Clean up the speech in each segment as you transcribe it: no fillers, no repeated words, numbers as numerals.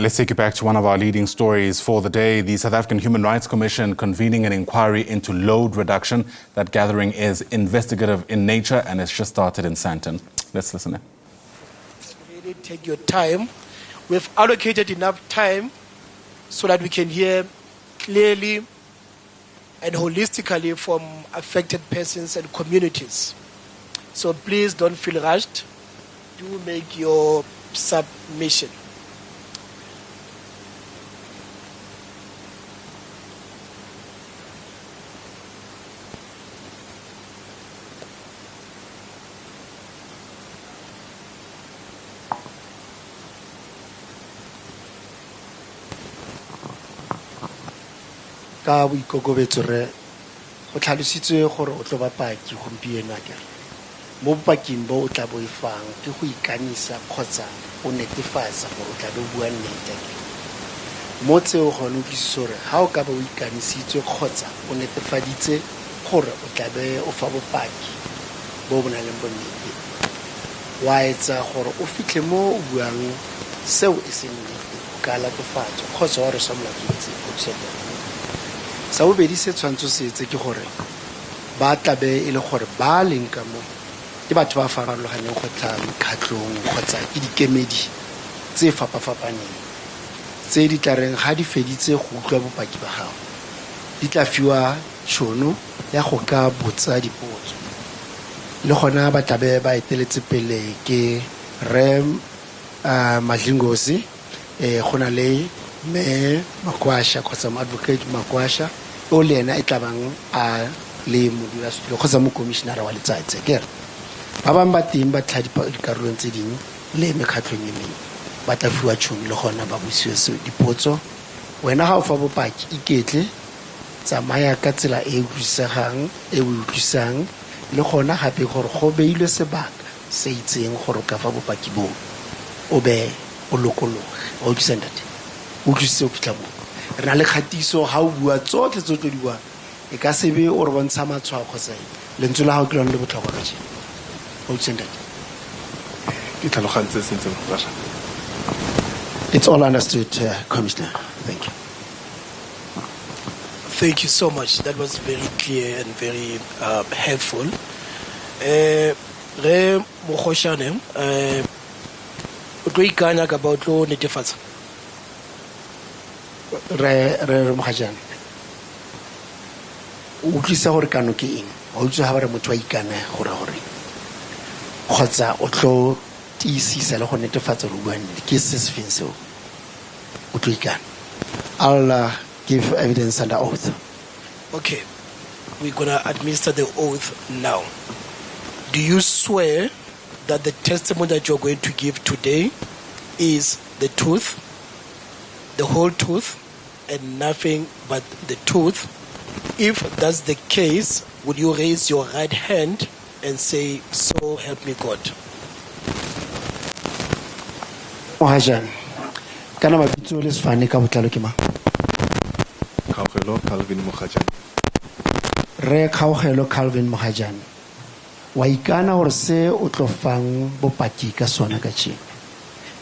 Let's take you back to one of our leading stories for the day. The South African Human Rights Commission convening an inquiry into load reduction. That gathering is investigative in nature and it's just started in Sandton. Let's listen in. Really take your time. We've allocated enough time so that we can hear clearly and holistically from affected persons and communities. So please don't feel rushed. Do make your submission. Ka boikokobetso re go tlhalositswe gore o tlo bapaki gompieno akere mo bopaking bo o tla bo ifang ke go ikanisa kgotsa o netefatsa gore o tla bo bua nnete akere mo tseo go no tlisitse gore ha o ka ba o ikanisitswe kgotsa o netefaditse gore o tla be o fa bopaki bo bona le bonnete wa etsa gore o fitlhe mo o buang seo e seng nnete o ka latofatsa kgotsa wa re sa molatsitse go tshepa sa bobedi se tshwantsho se etse ke gore ba tlabe e le gore ba leng ka mo ke batho ba farologaneng go tla mekhatlong kgotsa ke dikemedi tse fapafapaneng tse di tla reng ga di feditse go utlwa bopaki ba gago di tla fiwa tšhono ya go ka botsa dipotso le gona ba tlabe ba eteletse pele ke re Madlingozi go na le me Mekoa kgotsa advocate Mekoa o le ena e tlabang a le modulasetulo kgotsa mo commissioner wa letsatsi kere ba bang ba teng ba tlhadi dikarolong tse dingwe le mekhatlong e mengwe ba tla fiwa tšhono le gona ba busiwe dipotso wena ga o fa bopaki iketle tsamaya ka tsela e utlwisegang e o utlwisang le gona gape gore go beilwe sebaka se itseng gore ka fa bopaki bo o be o lokologe o utlwisang date o utlwisitse o fitlha mo re na le kgatiso ga o bua tsotlhe tse o tlo di buang e ka sebe o re bontsha matshwao kgotsa lentswe la gago ke lone le botlhokwa ka jeno o utlwisang date ke tlhalogantse sentle Rasha. It's all understood, Commissioner. Thank you. Thank you so much. That was very clear and very helpful. Re Mogoshane, o tlo ikanya ka ba o tlo netefatsa re Mogajane o utlwisa gore kano ke eng o utlwisa ga ba re motho wa ikana gore kgotsa o tlo tiisisa le go netefatsa gore o bua nnete ke se se feng seo o tlo ikana. I'll give evidence under oath. Okay, we're gonna administer the oath now. Do you swear that the testimony that you're going to give today is the truth, the whole truth, and nothing but the truth? If that's the case, would you raise your right hand and say, "So help me God"? Mogajane kana mabitso le sefane ka botlalo ke mang? Kgaogelo Calvin Mogajane. Re Kgaogelo Calvin Mogajane wa ikana gore se o tlo fang bopaki ka sona ka tšeng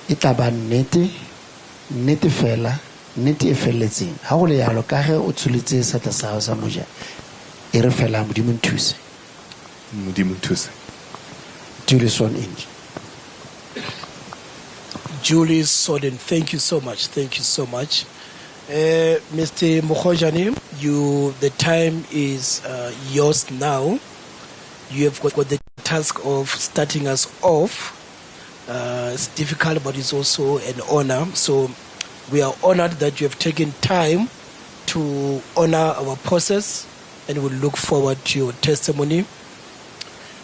e tla ba nnete fela nnete e feletseng ga go le yalo ka ge o tsholetse setla sa gago sa moja e re fela Modimo nthuse. Duly sworn in. Julie Soden, thank you so much. Thank you so much. Mr. Mogojane, the time is yours now. You have got the task of starting us off. It's difficult, but it's also an honor. So we are honored that you have taken time to honor our process, and we look forward to your testimony.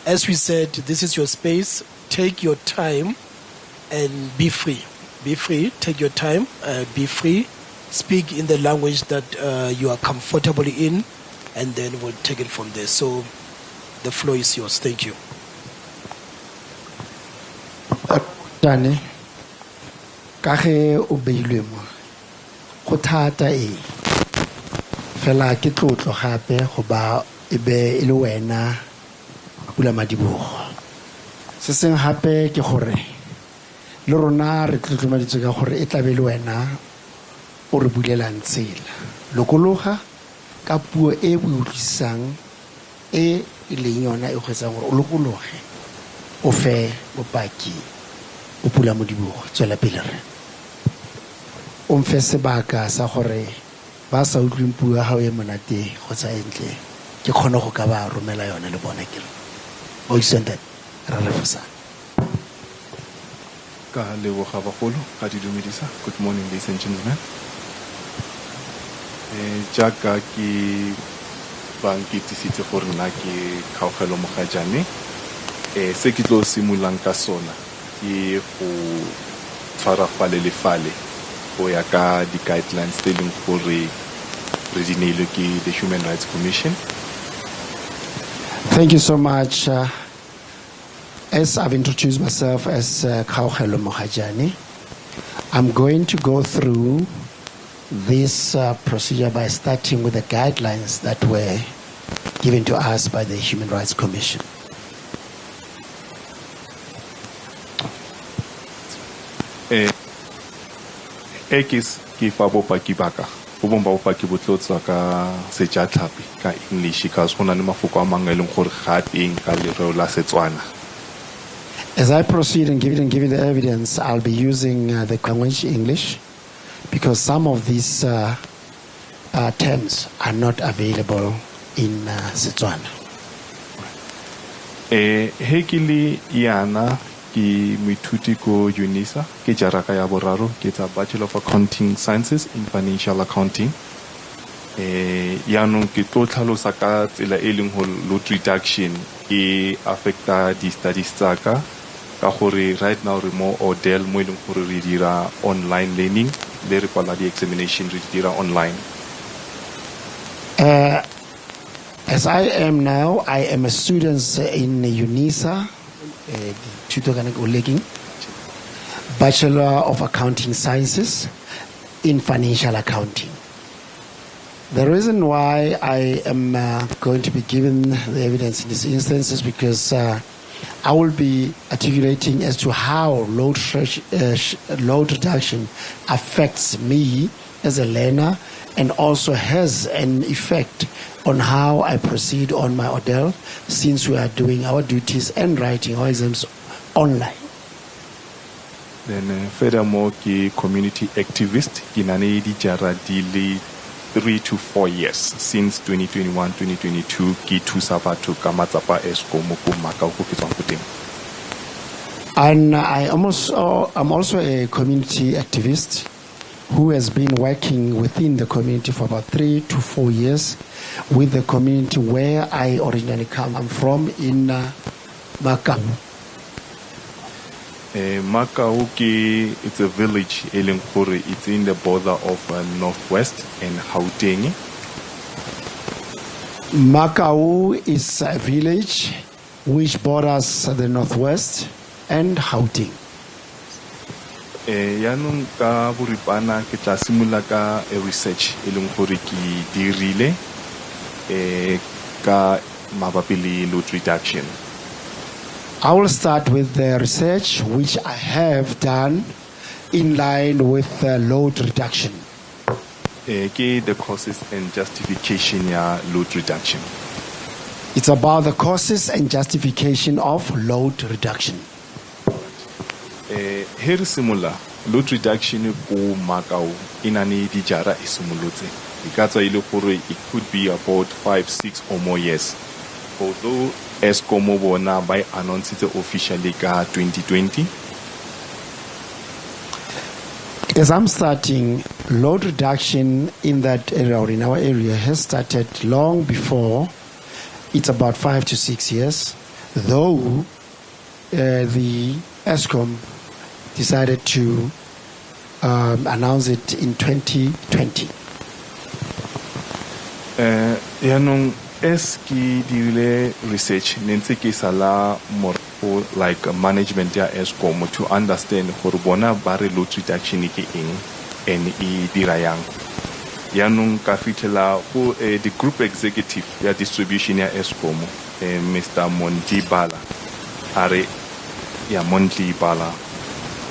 As we said, this is your space. Take your time and be free. Be free. Take your time. Be free. Speak in the language that you are comfortable in, and then we'll take it from there. So the floor is yours. Thank you. Tane ka ge o beilwe mo go thata fela ke tlotlo gape go ba e be e le wena Pula Madibogo. Se seng hape ke gore le rona re tlotlomaditswe ka gore e tlabe le wena o re bulelang tsela lokologa ka puo e buisang e leng yona e kgwetsang gore o lokologe o fe bopaki o pula mo dibogo tswela pele re o mfe sebaka sa gore ba sa utlwing puo ya gago e monate kgotsa entle ke kgone go ka ba romela yona le bona ke re o isente ra refosana ka leboga bagolo ga di dumedisa. Good morning, ladies and gentlemen. Jaaka ke ba nkitsisitse gore nna ke Kgaogelo Mogajane, se ke tlo simulang ka sona ke go tshwara fale le fale go ya ka di-guidelines tse leng gore re di neilwe ke the Human Rights Commission. Thank you so much. As I've introduced myself as Kgaogelo Mogajane, I'm going to go through this procedure by starting with the guidelines that were given to us by the Human Rights Commission. Ke fa bopaki baka bo bong ba bopaki bo tlo tswa ka sejatlhapi ka English ka go na le mafoko a mangwe leng gore ga teng ka lereo la Setswana. As I proceed and give the evidence, I'll be using the language English because some of these terms are not available in Setswana. Hekili yana ki moithuti ko UNISA ke jaraka ya boraro ke tsa Bachelor of Accounting Sciences in Financial Accounting. Yaanong ke tlo tlhalosa ka tsela e leng go load reduction e affecta di-studies tsaka ka gore right now re mo Odell mo e leng gore re dira online learning le re kwala di-examination re dira online. As I am now, I am a student in UNISA, Bachelor of Accounting Sciences in Financial Accounting. The reason why I am going to be given the evidence in this instance is because I will be articulating as to how load reduction affects me as a learner and also has an effect on how I proceed on my Odell since we are doing our duties and writing our exams online. Then furthermore, ki community activist, kinane di jara dili 3 to 4 years since 2021-2022 ki thusa batho ka matsapa Eskom mo maka go ke tswang go teng. And I'm also a community activist who has been working within the community for about 3 to 4 years with the community where I originally come from in Mekoa. Mekoa it's a village it's in the border of Northwest and Gauteng. Mekoa is a village which borders the Northwest and Gauteng. Yaanong ka boripana ke tla simolola ka research e leng gore ke dirile ka mabapi le load reduction. I will start with the research which I have done in line with load reduction. Ke the causes and justification ya load reduction. It's about the causes and justification of load reduction. Here simula load reduction ko Mekoa inane di jara e simolotse. Ikatsa ile gore it could be about 5-6 or more years. Although Eskom bona by announced officially ka 2020. As I'm starting, load reduction in that area or in our area has started long before. It's about 5 to 6 years, though the Eskom decided to announce it in 2020. Yaanong eski dirile research nentse ke sala more like management ya Eskom to understand gore bona ba re load reduction ke eng and e dira yang. Yaanong ka fitela go the group executive ya distribution ya Eskom Mr. Monty Bala are ya Monty Bala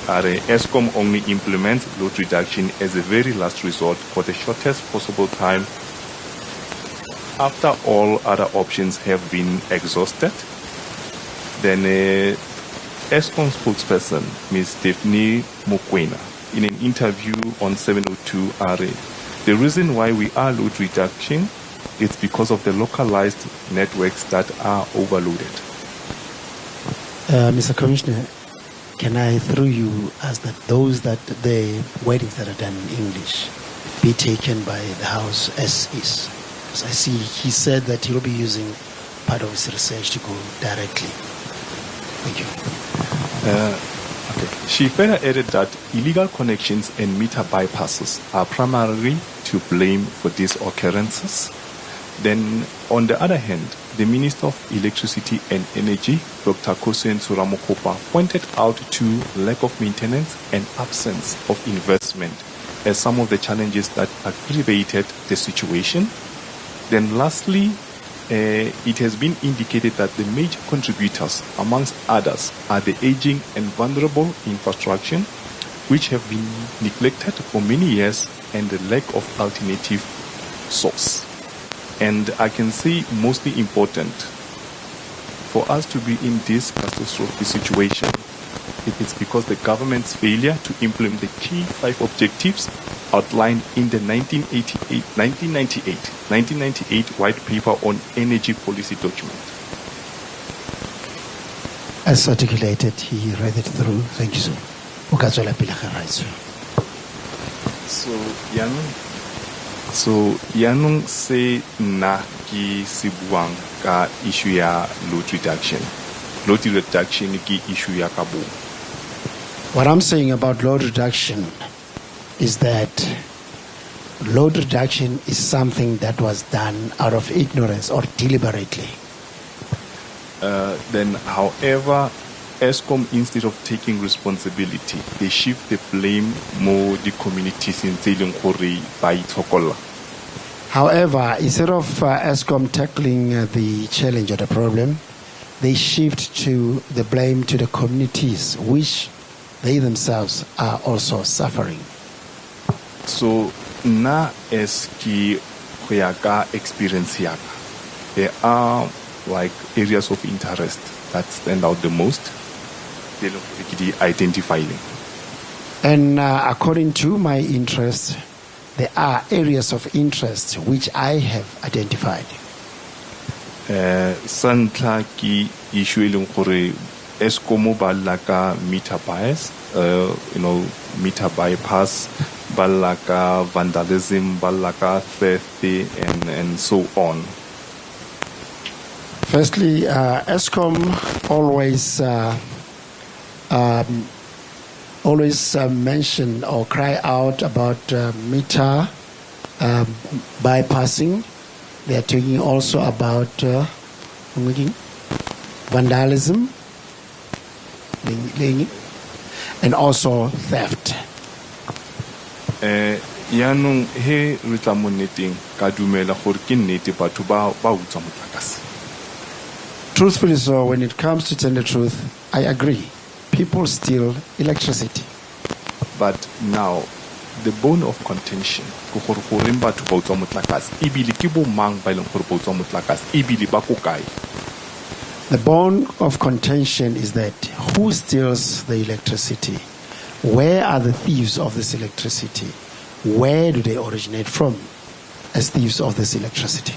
ESCOM only implements load reduction as a very last resort for the shortest possible time after all other options have been exhausted. Then ESCOM spokesperson, Ms. Stephanie Mekoa, in an interview on 702 the reason why we are load reduction is because of the localized networks that are overloaded. Mr. Commissioner, can I, through you, ask that the wordings that are done in English be taken by the House as is? Because I see he said that he'll be using part of his research to go directly. Thank you. Okay. She further added that illegal connections and meter bypasses are primarily to blame for these occurrences. Then, on the other hand, the Minister of Electricity and Energy, Dr. Kosen Suramokopa, pointed out to lack of maintenance and absence of investment as some of the challenges that aggravated the situation. Then lastly, it has been indicated that the major contributors, amongst others, are the aging and vulnerable infrastructure, which have been neglected for many years, and the lack of alternative source. And I can say mostly important for us to be in this catastrophic situation. It's because the government's failure to implement the key 5 objectives outlined in the 1998 White Paper on Energy Policy document. As articulated, he read it through. Thank you, sir. So yanong se na ki sibuang ka issue ya load reduction. Load reduction ki issue ya kabo. What I'm saying about load reduction is that load reduction is something that was done out of ignorance or deliberately. Then, however, ESCOM, instead of taking responsibility, they shift the blame more the communities in Zelengkore by Tokola. However, instead of ESCOM tackling the challenge or the problem, they shift to the blame to the communities, which they themselves are also suffering. So, na eski hoyaka experience yaka. There are like areas of interest that stand out the most. They look identifying. And according to my interest, there are areas of interest which I have identified. Santla ki issue ilong kore ESCOM balaka meter bias, meter bypass, balaka vandalism, balaka theft, and so on. Firstly, ESCOM always mention or cry out about meter bypassing. They are talking also about vandalism and also theft. Yanong he ritamoneting kadumela gore ke nnete batho ba utswa motlakase. Truthfully so, when it comes to tell the truth, I agree. People steal electricity. But now, the bone of contention, the bone of contention is that who steals the electricity? Where are the thieves of this electricity? Where do they originate from as thieves of this electricity?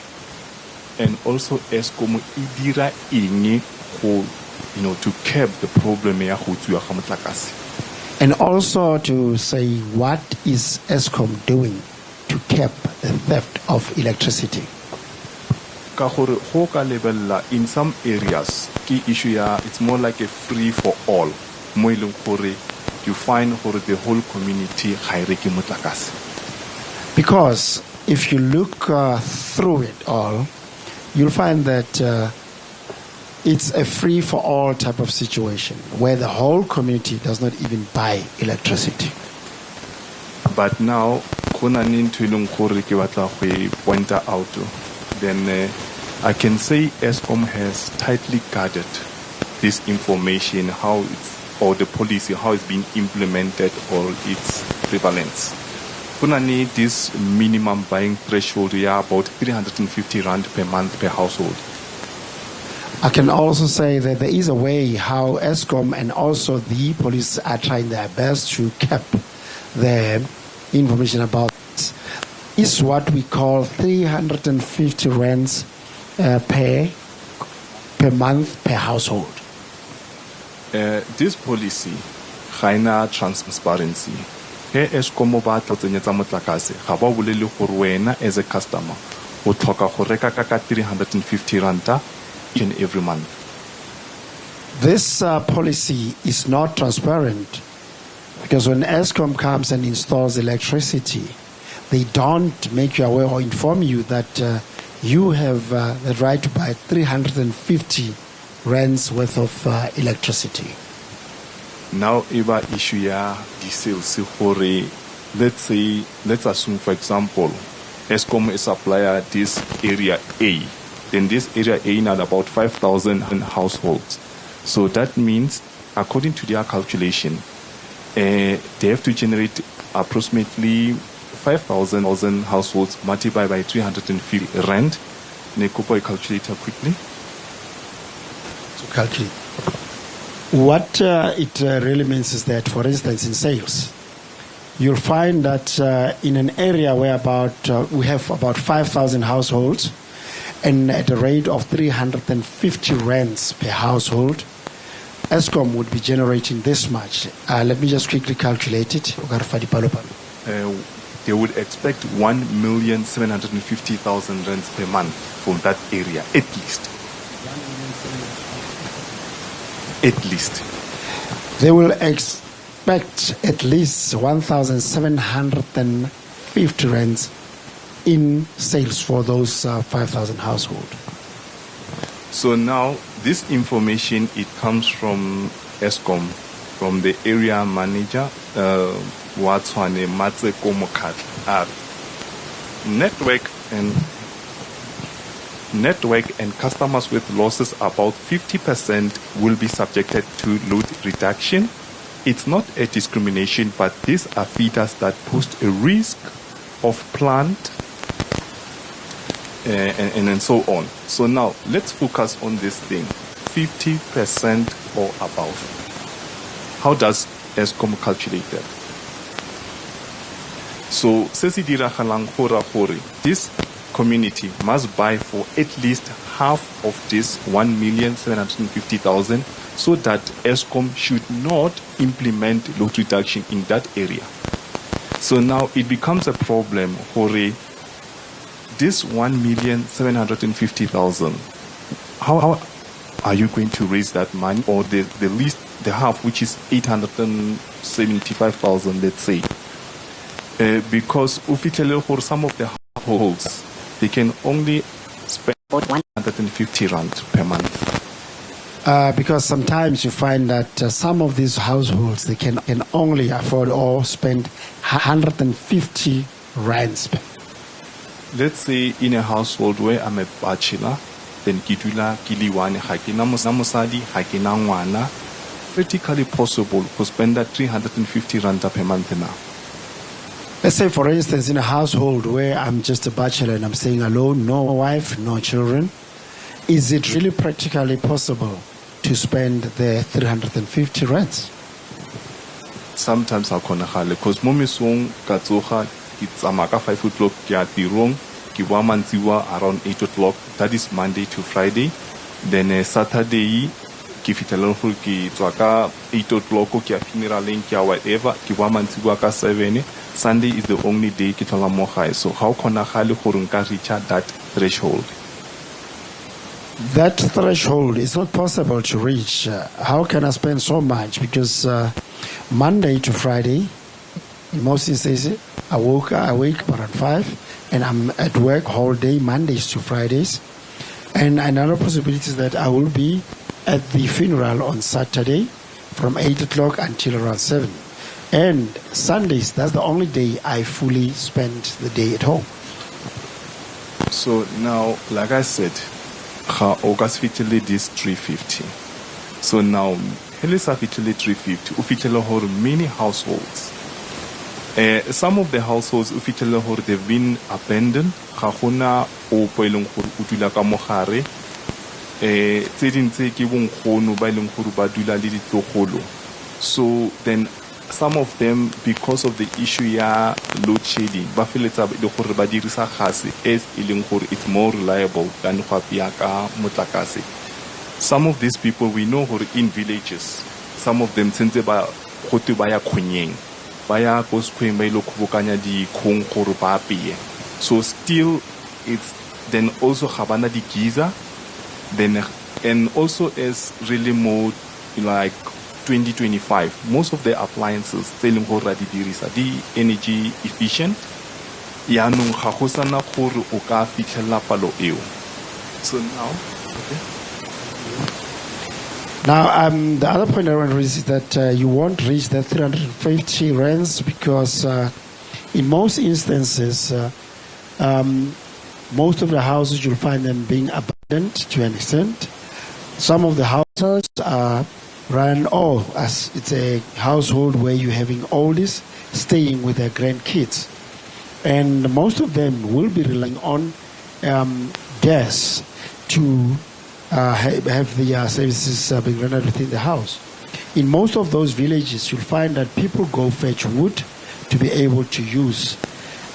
And also, ESCOM idira ingi to curb the problem ya and also to say what is ESCOM doing to curb the theft of electricity. In some areas, key issue it's more like a free for all. You find the whole community because if you look through it all, you'll find that it's a free-for-all type of situation where the whole community does not even buy electricity. But now, point out, then I can say ESCOM has tightly guarded this information, how or the policy, how it's being implemented or its prevalence. Kunani, this minimum buying threshold, about 350 rand per month per household. I can also say that there is a way how ESCOM and also the police are trying their best to keep the information about this. Is what we call 350 rands per month per household. This policy, gaina transparency. He ESCOM ba tla tsenyetsa motlakase, ga ba bolele gore wena as a customer o tlhoka go reka ka 350 ranta each and every month. This policy is not transparent because when ESCOM comes and installs electricity, they don't make you aware or inform you that you have the right to buy 350 rands worth of electricity. Now, eba issue ya di sales gore, let's assume for example, ESCOM is supplier this area A. Then this area A had about 5,000 households. So that means, according to their calculation, they have to generate approximately 5,000 households multiplied by 350 rand. Mekoa calculator quickly. To calculate. What it really means is that, for instance, in sales, you'll find that in an area where we have about 5,000 households, and at a rate of 350 rands per household, ESCOM would be generating this much. Let me just quickly calculate it. They would expect 1,750,000 rands per month from that area, at least. At least. They will expect at least 1,750 rands in sales for those 5,000 households. So now this information, it comes from ESCOM, from the area manager, Watswane Matse Komokat. Network and customers with losses about 50% will be subjected to load reduction. It's not a discrimination, but these are feeders that pose a risk of plant and so on. So now let's focus on this thing, 50% or above. How does ESCOM calculate that? So this community must buy for at least half of this 1,750,000 so that ESCOM should not implement load reduction in that area. So now it becomes a problem for this 1,750,000. How are you going to raise that money, or the half, which is 875,000, let's say? Because for some of the households, they can only spend 150 rand per month. Because sometimes you find that some of these households, they can only afford or spend 150 rands. Let's say in a household where I'm a bachelor, then kitula kiliwane hakina mosadi hakina ngwana, critically possible to spend that 350 rand per month now. Let's say, for instance, in a household where I'm just a bachelor and I'm staying alone, no wife, no children, is it really practically possible to spend the 350 rands? Sometimes I'll because momisong katsoha it's amaka 5 o'clock kia tirong kiwa mantiwa around 8 o'clock. That is Monday to Friday. Then Saturday ki fitelo ki tswaka 8 o'clock kia funeraleng kia whatever kiwa mantiwa ka 7. Sunday is the only day ki thola mo gae. So how konagale gore nka reach that threshold? That threshold is not possible to reach. How can I spend so much? Because Monday to Friday, in most instances, I wake around 5 and I'm at work whole day, Mondays to Fridays. And another possibility is that I will be at the funeral on Saturday from 8 o'clock until around 7. And Sundays, that's the only day I fully spend the day at home. So now, like I said, August 50 this 350. So now hele sa fitlhele 350 o fitlhele gore many households some of the households o fitlhele gore they've been abandoned ga gona opo e leng gore o dula ka mogare tse dintse ke bonkgono ba leng gore ba dula le ditlogolo. So then some of them, because of the issue ya load shedding, ba feletsa le gore ba dirisa gase as e leng gore it's more reliable than go apia ka motlakase. Some of these people we know gore in villages, some of them tsentse ba gote ba ya khonyeng ba ya go skhweng ba ile khobokanya di khong gore ba apie. So still it's then also ga bana di geyser then and also as really more like 2025 most of the appliances tse leng gore di dirisa di energy efficient yaanong ga go sana gore o ka fitlhela palo eo. So now Now, the other point I want to raise is that you won't reach that 350 rands because in most instances, most of the houses you'll find them being abandoned to an extent. Some of the houses are run as it's a household where you're having oldies staying with their grandkids. And most of them will be relying on gas to have the services being rendered within the house. In most of those villages, you'll find that people go fetch wood to be able to use.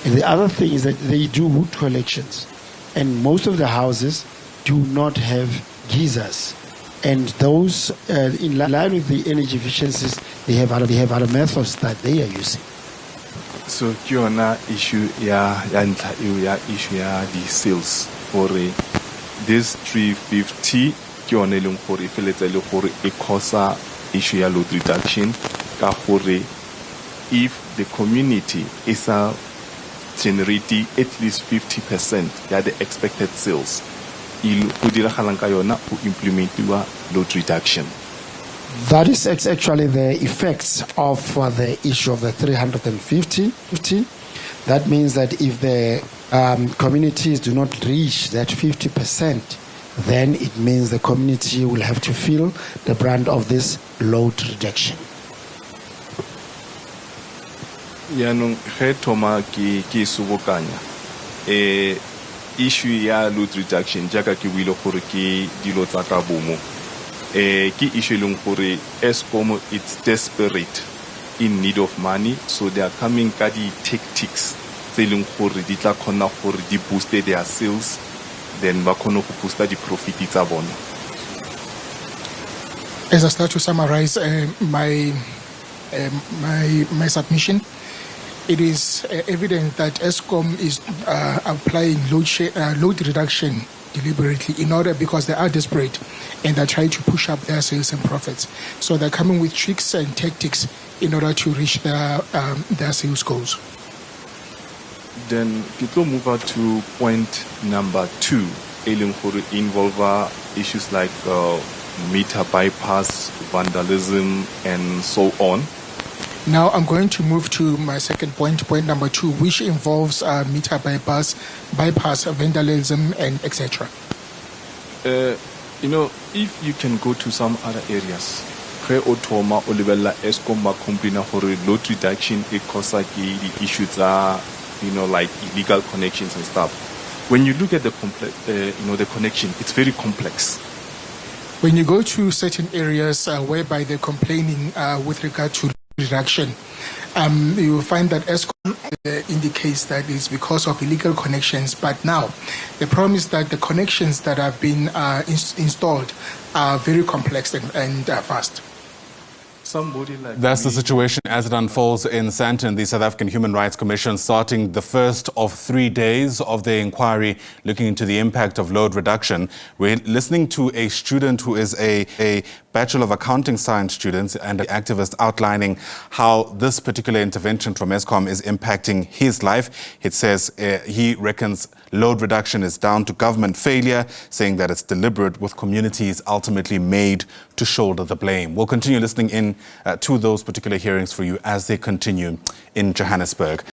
And the other thing is that they do wood collections. And most of the houses do not have geysers. And those, in line with the energy efficiencies, they have other methods that they are using. So kiona issue ya issue ya the sales for this 350 kiona leng gore feletsa le gore e causa issue ya load reduction ka gore if the community is generating at least 50% ya the expected sales il go diragalang ka yona o implementiwa load reduction. That is actually the effects of the issue of the 350. That means that if the communities do not reach that 50%, then it means the community will have to feel the brunt of this load reduction. Yaanong ge thoma ke subokanya issue ya load reduction jaaka ke buile gore ke dilo tsa ka bomo ke issue leng gore Eskom it's desperate in need of money, so they are coming ka di tactics tse leng gore di tla khona gore di boost their sales then ba khona go boosta di profit tsa bona. As I start to summarize my submission, it is evident that Eskom is applying load reduction deliberately in order because they are desperate and they're trying to push up their sales and profits. So they're coming with tricks and tactics in order to reach their sales goals. Then we will move on to point number 2, involve issues like meter bypass, vandalism, and so on. Now I'm going to move to my second point number 2, which involves meter bypass, vandalism, and etc. If you can go to some other areas, otoma olibella Eskom ba complain gore load reduction e causa ke the issues are like illegal connections and stuff. When you look at the the connection, it's very complex. When you go to certain areas whereby they're complaining with regard to reduction, you will find that Eskom indicates that it's because of illegal connections. But now, the problem is that the connections that have been installed are very complex and fast. That's the situation as it unfolds in Sandton. The South African Human Rights Commission starting the first of 3 days of the inquiry looking into the impact of load reduction. We're listening to a student who is a Bachelor of Accounting Science student and an activist outlining how this particular intervention from Eskom is impacting his life. It says he reckons load reduction is down to government failure, saying that it's deliberate with communities ultimately made to shoulder the blame. We'll continue listening in to those particular hearings for you as they continue in Johannesburg.